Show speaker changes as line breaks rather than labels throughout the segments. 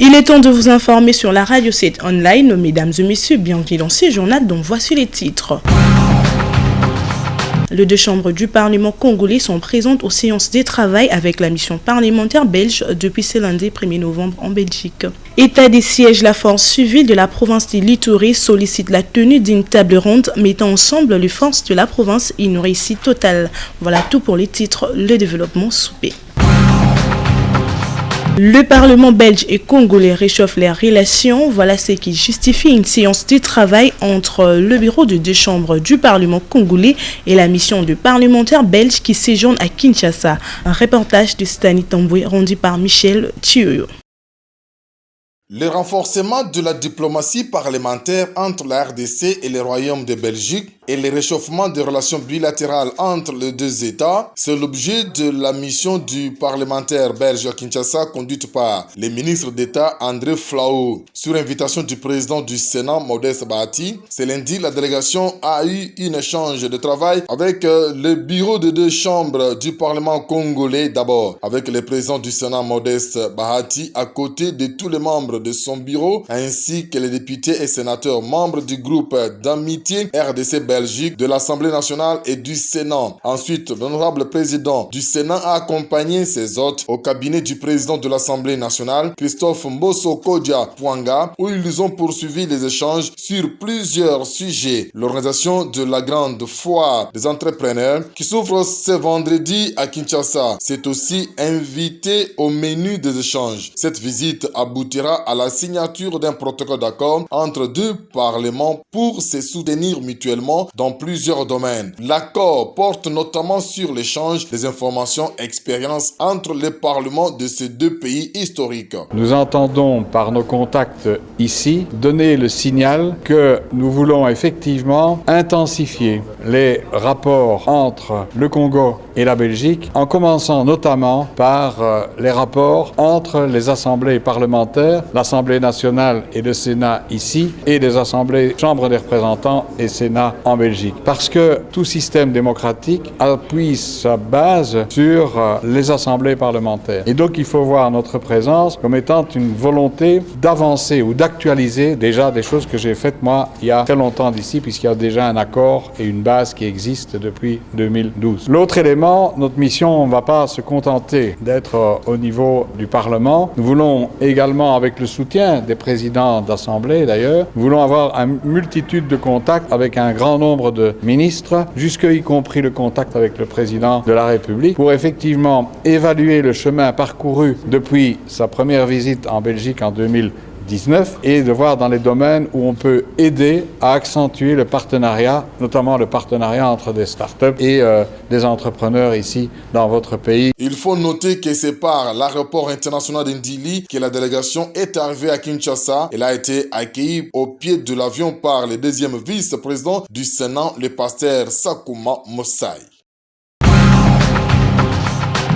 Il est temps de vous informer sur la Radio 7 online. Mesdames et messieurs, bienvenue dans ce journal dont voici les titres. Les deux chambres du Parlement congolais sont présentes aux séances de travail avec la mission parlementaire belge depuis ce lundi 1er novembre en Belgique. État des sièges, la force civile de la province de l'Ituri sollicite la tenue d'une table ronde mettant ensemble les forces de la province et une réussite totale. Voilà tout pour les titres, le développement soupé. Le Parlement belge et congolais réchauffe les relations. Voilà ce qui justifie une séance de travail entre le bureau de deux chambres du Parlement congolais et la mission de parlementaires belges qui séjourne à Kinshasa. Un reportage de Stani Tamboué rendu par Michel Thioyo.
Le renforcement de la diplomatie parlementaire entre la RDC et le Royaume de Belgique et le réchauffement des relations bilatérales entre les deux États, c'est l'objet de la mission du parlementaire belge à Kinshasa conduite par le ministre d'État André Flau. Sur invitation du président du Sénat Modeste Bahati, ce lundi, la délégation a eu un échange de travail avec le bureau de deux chambres du Parlement congolais d'abord, avec le président du Sénat Modeste Bahati à côté de tous les membres de son bureau ainsi que les députés et sénateurs membres du groupe d'amitié RDC Belgique de l'Assemblée nationale et du Sénat. Ensuite, l'honorable président du Sénat a accompagné ses hôtes au cabinet du président de l'Assemblée nationale, Christophe Mbosso Kodia Pwanga, où ils ont poursuivi les échanges sur plusieurs sujets. L'organisation de la grande foire des entrepreneurs qui s'ouvre ce vendredi à Kinshasa s'est aussi invitée au menu des échanges. Cette visite aboutira à la signature d'un protocole d'accord entre deux parlements pour se soutenir mutuellement dans plusieurs domaines. L'accord porte notamment sur l'échange des informations et expériences entre les parlements de ces deux pays historiques.
Nous entendons par nos contacts ici donner le signal que nous voulons effectivement intensifier les rapports entre le Congo et la Belgique, en commençant notamment par les rapports entre les assemblées parlementaires, l'Assemblée nationale et le Sénat ici, et les assemblées Chambre des représentants et Sénat en Belgique. Parce que tout système démocratique appuie sa base sur les assemblées parlementaires. Et donc il faut voir notre présence comme étant une volonté d'avancer ou d'actualiser déjà des choses que j'ai faites moi il y a très longtemps d'ici, puisqu'il y a déjà un accord et une base qui existent depuis 2012. L'autre élément, notre mission ne va pas se contenter d'être au niveau du Parlement. Nous voulons également, avec le soutien des présidents d'assemblée d'ailleurs, nous voulons avoir une multitude de contacts avec un grand nombre de ministres, y compris le contact avec le président de la République, pour effectivement évaluer le chemin parcouru depuis sa première visite en Belgique en 2019 et de voir dans les domaines où on peut aider à accentuer le partenariat, notamment le partenariat entre des startups et des entrepreneurs ici dans votre pays.
Il faut noter que c'est par l'aéroport international d'Indili que la délégation est arrivée à Kinshasa. Elle a été accueillie au pied de l'avion par le deuxième vice-président du Sénat, le pasteur Sakuma Mossai.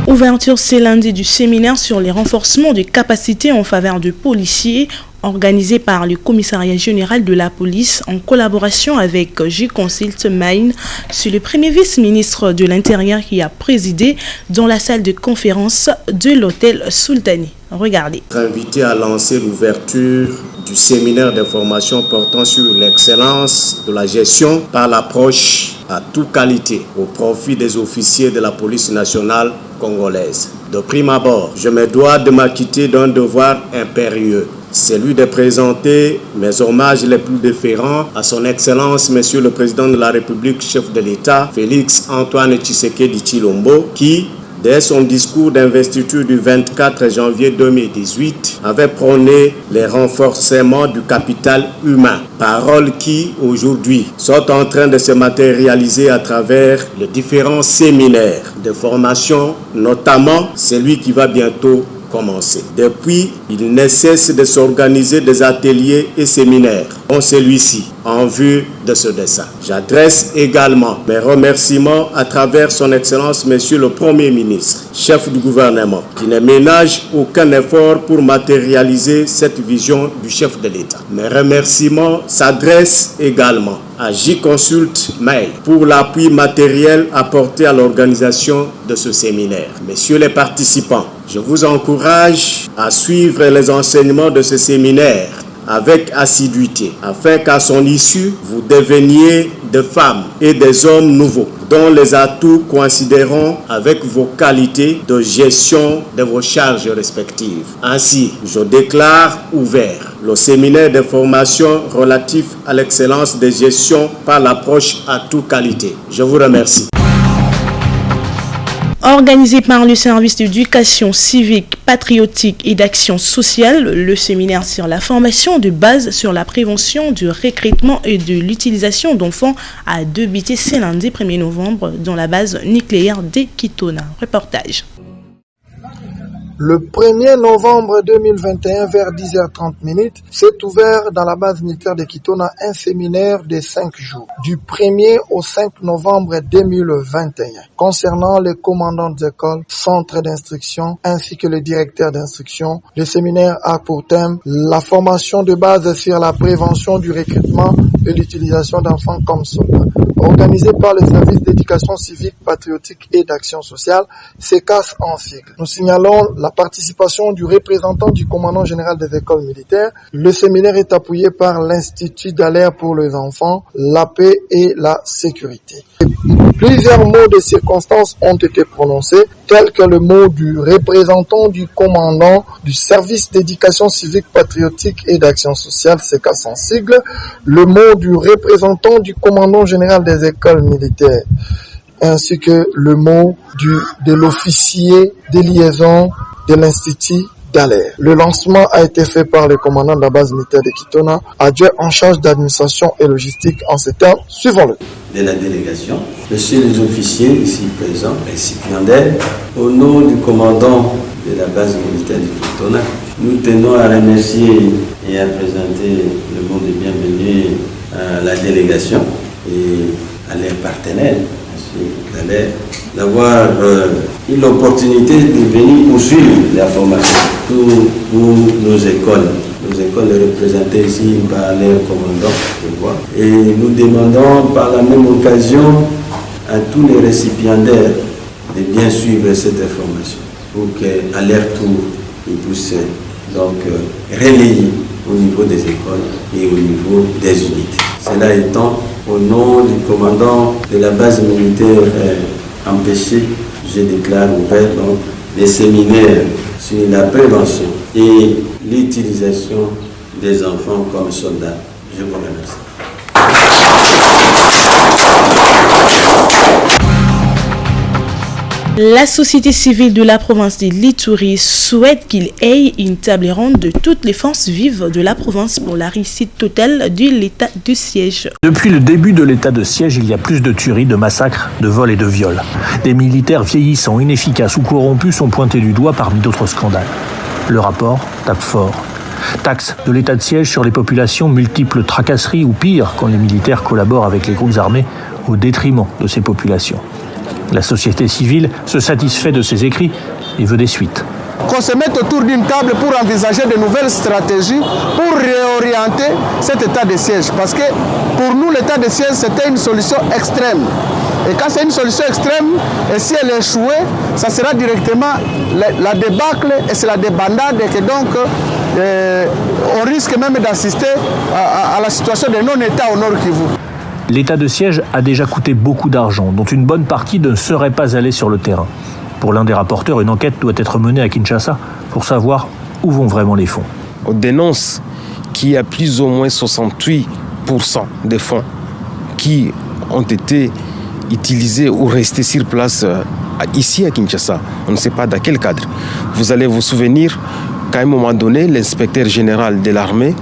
Ouverture ce lundi du séminaire sur les renforcements de capacités en faveur de policiers organisé par le commissariat général de la police en collaboration avec J-Consult Mine. C'est le premier vice-ministre de l'Intérieur qui a présidé dans la salle de conférence de l'hôtel Sultani. Regardez.
Invité à lancer l'ouverture du séminaire d'information portant sur l'excellence de la gestion par l'approche à toute qualité au profit des officiers de la police nationale congolaise. De prime abord, je me dois de m'acquitter d'un devoir impérieux, celui de présenter mes hommages les plus déférents à son Excellence, Monsieur le Président de la République, chef de l'État, Félix Antoine Tshisekedi Tshilombo, qui, dès son discours d'investiture du 24 janvier 2018, avait prôné les renforcements du capital humain. Paroles qui, aujourd'hui, sont en train de se matérialiser à travers les différents séminaires de formation, notamment celui qui va bientôt commencer. Depuis, il ne cesse de s'organiser des ateliers et séminaires, dont celui-ci, en vue de ce dessein. J'adresse également mes remerciements à travers son Excellence, Monsieur le Premier ministre, chef du gouvernement, qui ne ménage aucun effort pour matérialiser cette vision du chef de l'État. Mes remerciements s'adressent également à J-Consult Mail pour l'appui matériel apporté à l'organisation de ce séminaire. Messieurs les participants, Je vous encourage à suivre les enseignements de ce séminaire avec assiduité, afin qu'à son issue, vous deveniez des femmes et des hommes nouveaux, dont les atouts coïncideront avec vos qualités de gestion de vos charges respectives. Ainsi, je déclare ouvert le séminaire de formation relatif à l'excellence de gestion par l'approche à toute qualité. Je vous remercie.
Organisé par le service d'éducation civique, patriotique et d'action sociale, le séminaire sur la formation de base sur la prévention du recrutement et de l'utilisation d'enfants a débuté ce lundi 1er novembre dans la base nucléaire de Kitona. Reportage.
Le 1er novembre 2021, vers 10h30, s'est ouvert dans la base militaire de Kitona un séminaire de 5 jours, du 1er au 5 novembre 2021, concernant les commandants d'école, centres d'instruction, ainsi que les directeurs d'instruction. Le séminaire a pour thème la formation de base sur la prévention du recrutement et l'utilisation d'enfants comme soldats. Organisé par le service d'éducation civique, patriotique et d'action sociale, SECAS en sigle. Nous signalons la participation du représentant du commandant général des écoles militaires. Le séminaire est appuyé par l'Institut d'alerte pour les enfants, la paix et la sécurité. Plusieurs mots de circonstances ont été prononcés, tels que le mot du représentant du commandant du service d'éducation civique, patriotique et d'action sociale, SECAS en sigle, le mot du représentant du commandant général des écoles militaires, ainsi que le mot de l'officier des liaisons de l'Institut d'alerte. Le lancement a été fait par le commandant de la base militaire de Kitona, adjoint en charge d'administration et logistique en ces termes. Suivons-le.
De la délégation, messieurs les officiers ici présents, récipiendaires, au nom du commandant de la base militaire de Kitona, nous tenons à remercier et à présenter le mot de bienvenue à la délégation et à leurs partenaires, d'avoir eu l'opportunité de venir poursuivre la formation pour nos écoles. Nos écoles représentées ici par leurs commandants, je vois. Et nous demandons par la même occasion à tous les récipiendaires de bien suivre cette formation pour qu'à leur tour, ils puissent donc relayer au niveau des écoles et au niveau des unités. Cela étant, au nom du commandant de la base militaire empêchée, je déclare ouvert donc des séminaires sur la prévention et l'utilisation des enfants comme soldats. Je vous remercie.
La société civile de la province de l'Ituri souhaite qu'il ait une table ronde de toutes les forces vives de la province pour la réussite totale de l'état de siège.
Depuis le début de l'état de siège, il y a plus de tueries, de massacres, de vols et de viols. Des militaires vieillissants, inefficaces ou corrompus sont pointés du doigt parmi d'autres scandales. Le rapport tape fort. Taxe de l'état de siège sur les populations, multiples tracasseries ou pire, quand les militaires collaborent avec les groupes armés au détriment de ces populations. La société civile se satisfait de ces écrits et veut des suites.
Qu'on se mette autour d'une table pour envisager de nouvelles stratégies pour réorienter cet état de siège. Parce que pour nous, l'état de siège, c'était une solution extrême. Et quand c'est une solution extrême, et si elle échouait, ça sera directement la débâcle et c'est la débandade. Et que donc, on risque même d'assister à la situation de non-état au Nord Kivu.
L'état de siège a déjà coûté beaucoup d'argent, dont une bonne partie ne serait pas allée sur le terrain. Pour l'un des rapporteurs, une enquête doit être menée à Kinshasa pour savoir où vont vraiment les fonds.
On dénonce qu'il y a plus ou moins 68% des fonds qui ont été utilisés ou restés sur place ici à Kinshasa. On ne sait pas dans quel cadre. Vous allez vous souvenir qu'à un moment donné, l'inspecteur général de l'armée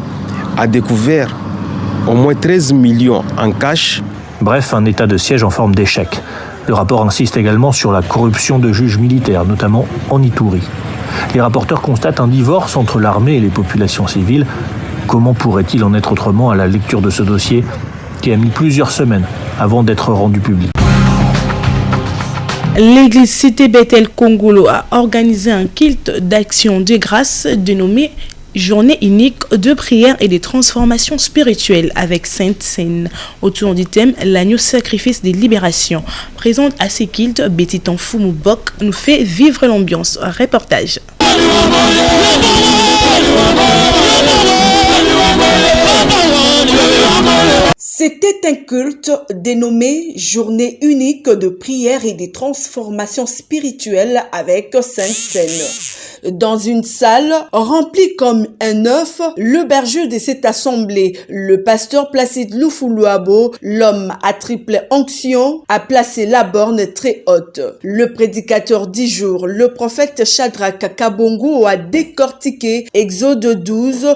a découvert au moins 13 millions en cash.
Bref, un état de siège en forme d'échec. Le rapport insiste également sur la corruption de juges militaires, notamment en Ituri. Les rapporteurs constatent un divorce entre l'armée et les populations civiles. Comment pourrait-il en être autrement à la lecture de ce dossier qui a mis plusieurs semaines avant d'être rendu public?
L'église Cité Bethel Congolo a organisé un culte d'action de grâce dénommé Journée unique de prière et de transformation spirituelle avec Sainte Seine. Autour du thème l'agneau sacrifice des libérations. Présente à Sekilt, Betty Tanfoumou Bok nous fait vivre l'ambiance. Reportage.
C'était un culte dénommé Journée unique de prière et de transformation spirituelle avec Sainte Seine. Dans une salle remplie comme un œuf, le berger de cette assemblée, le pasteur Placide Loufoulouabo, l'homme à triple onction, a placé la borne très haute. Le prédicateur du jour, le prophète Shadrach Kabongo, a décortiqué Exode 12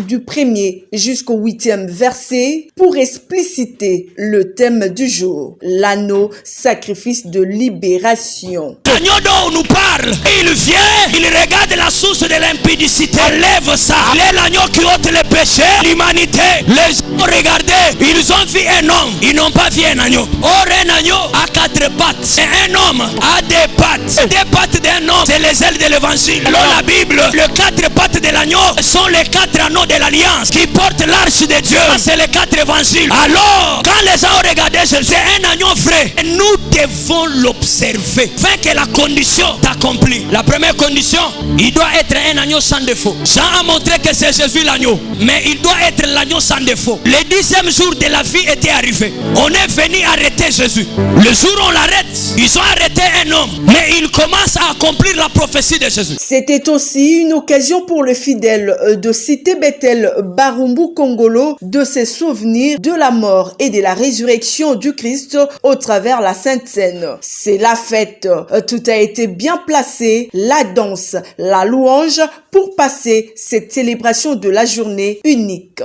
du 1er jusqu'au 8e verset pour expliciter le thème du jour, l'agneau, sacrifice de libération.
L'agneau dont on nous parle, il vient, il regarde la source de l'impudicité, enlève ça. Il est l'agneau qui ôte les péchés, l'humanité. Les gens ont regardé, ils ont vu un homme, ils n'ont pas vu un agneau. Or, un agneau a 4 pattes, et un homme a 2 pattes. Des pattes d'un homme, c'est les ailes de l'évangile. Alors la Bible, les 4 pattes de l'agneau sont les 4 anneaux de l'alliance qui portent l'arche de Dieu. C'est les 4 évangiles. Alors, quand les gens ont regardé Jésus, c'est un agneau vrai. Nous devons l'observer, afin que la condition t'accomplit. La première condition, il doit être un agneau sans défaut. Jean a montré que c'est Jésus l'agneau, mais il doit être l'agneau sans défaut. Le 10e jour de la vie était arrivé. On est venu arrêter Jésus. Le jour où on l'arrête, ils ont arrêté un homme, mais il commence à accomplir la prophétie de Jésus.
C'était aussi une occasion pour le fidèle de Cité Bethel Barumbu Kongolo de se souvenir de la mort et de la résurrection du Christ au travers la Sainte Seine. C'est la fête. Tout a été bien placé, la danse, la louange pour passer cette célébration de la journée unique.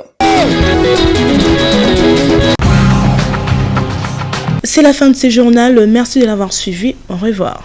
C'est la fin de ce journal. Merci de l'avoir suivi. Au revoir.